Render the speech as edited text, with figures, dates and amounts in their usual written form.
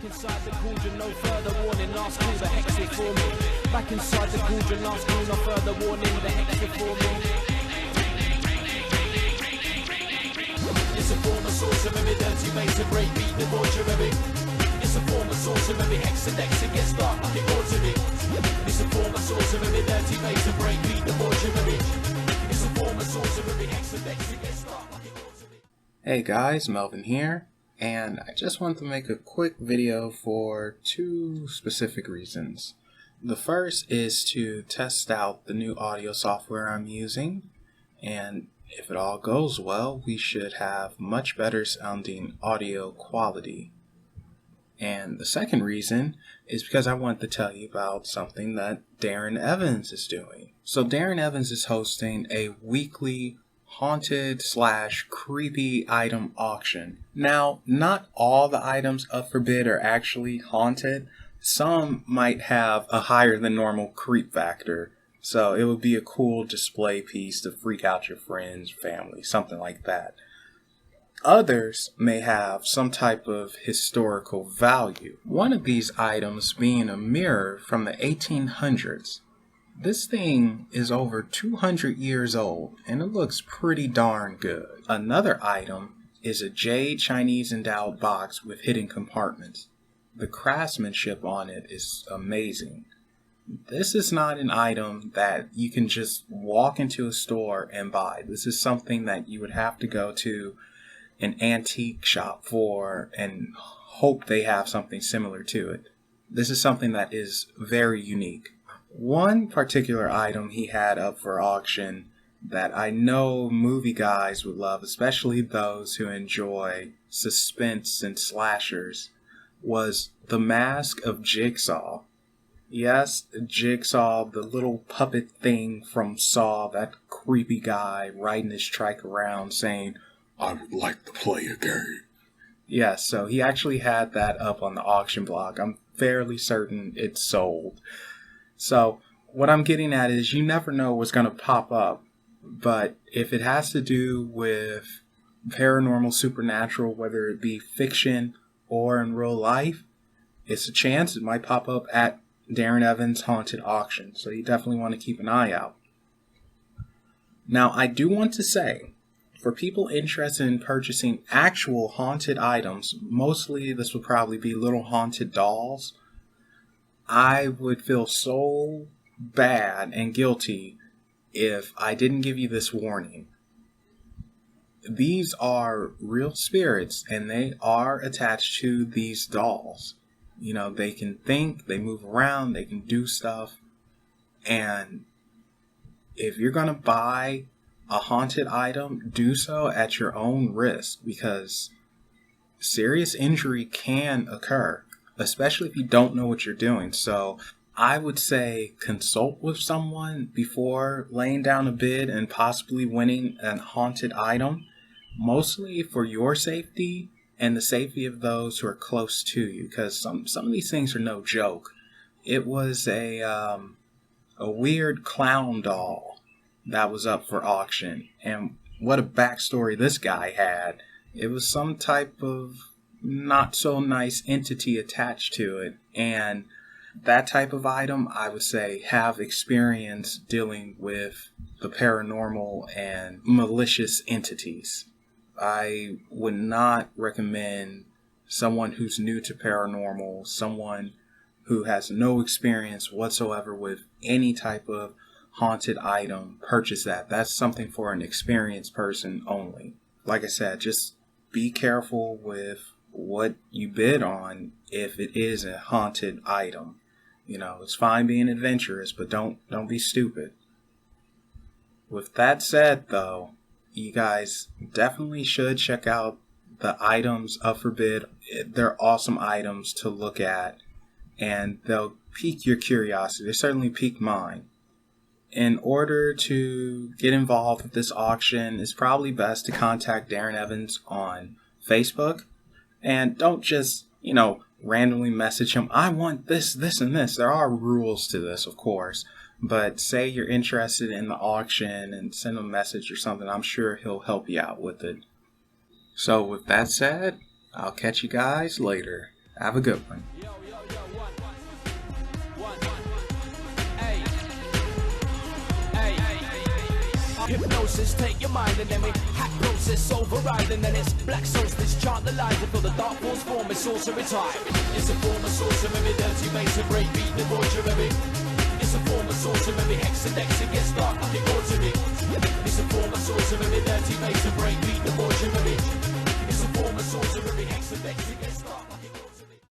inside the cauldron, no further warning. Last call, the hex before me. Back inside the cauldron, last call, no further warning. The hex before me. It's a form of sorcery, dirty ways to break, beat the mortuary. It's a form of sorcery, hex and X, it gets dark like it ought to be. It's a form of sorcery, dirty ways to break, beat the mortuary. It's a form of sorcery, hex and X, it gets dark like it ought to be. Hey guys, Melvin here, and I just want to make a quick video for two specific reasons. The first is to test out the new audio software I'm using, and if it all goes well, we should have much better sounding audio quality. And the second reason is because I want to tell you about something that Darren Evans is doing. So Darren Evans is hosting a weekly haunted / creepy item auction. Now, not all the items up for bid are actually haunted. Some might have a higher than normal creep factor. So it would be a cool display piece to freak out your friends, family, something like that. Others may have some type of historical value. One of these items being a mirror from the 1800s. This thing is over 200 years old and it looks pretty darn good. Another item is a jade Chinese endowed box with hidden compartments. The craftsmanship on it is amazing. This is not an item that you can just walk into a store and buy. This is something that you would have to go to an antique shop for and hope they have something similar to it. This is something that is very unique. One particular item he had up for auction that I know movie guys would love, especially those who enjoy suspense and slashers, was the mask of Jigsaw. Yes, Jigsaw, the little puppet thing from Saw, that creepy guy riding his trike around saying, "I would like to play a game." Yes, so he actually had that up on the auction block. I'm fairly certain it's sold. So what I'm getting at is you never know what's going to pop up. But if it has to do with paranormal, supernatural, whether it be fiction or in real life, it's a chance it might pop up at Darren Evans' haunted auction. So you definitely want to keep an eye out. Now, I do want to say, for people interested in purchasing actual haunted items, mostly this would probably be little haunted dolls, I would feel so bad and guilty if I didn't give you this warning. These are real spirits and they are attached to these dolls. You know, they can think, they move around, they can do stuff. And if you're going to buy a haunted item, do so at your own risk because serious injury can occur, especially if you don't know what you're doing. So I would say consult with someone before laying down a bid and possibly winning a haunted item, mostly for your safety and the safety of those who are close to you, because some of these things are no joke. It was a weird clown doll that was up for auction, and what a backstory this guy had. It was some type of not so nice entity attached to it, and that type of item, I would say, have experience dealing with the paranormal and malicious entities. I would not recommend someone who's new to paranormal, someone who has no experience whatsoever with any type of haunted item, purchase that. That's something for an experienced person only. Like I said, just be careful with what you bid on if it is a haunted item. You know, it's fine being adventurous, but don't be stupid. With that said, though, you guys definitely should check out the items up for bid. They're awesome items to look at, and they'll pique your curiosity. They certainly piqued mine. In order to get involved with this auction, it's probably best to contact Darren Evans on Facebook. And don't just, randomly message him, "I want this, this, and this." There are rules to this, of course. But say you're interested in the auction and send him a message or something. I'm sure he'll help you out with it. So with that said, I'll catch you guys later. Have a good one. Hypnosis, take your mind and then we hack process override, and then it's black solstice, chant the lines until the dark force form is sorcery time. It's a form of sorcery, dirty mason, break beat, debauchery. It's a form of sorcery, hex and dex, it gets dark like it ought to be. It's a form of sorcery, dirty mason, break beat, debauchery. It's a form of sorcery, hex and dex, it gets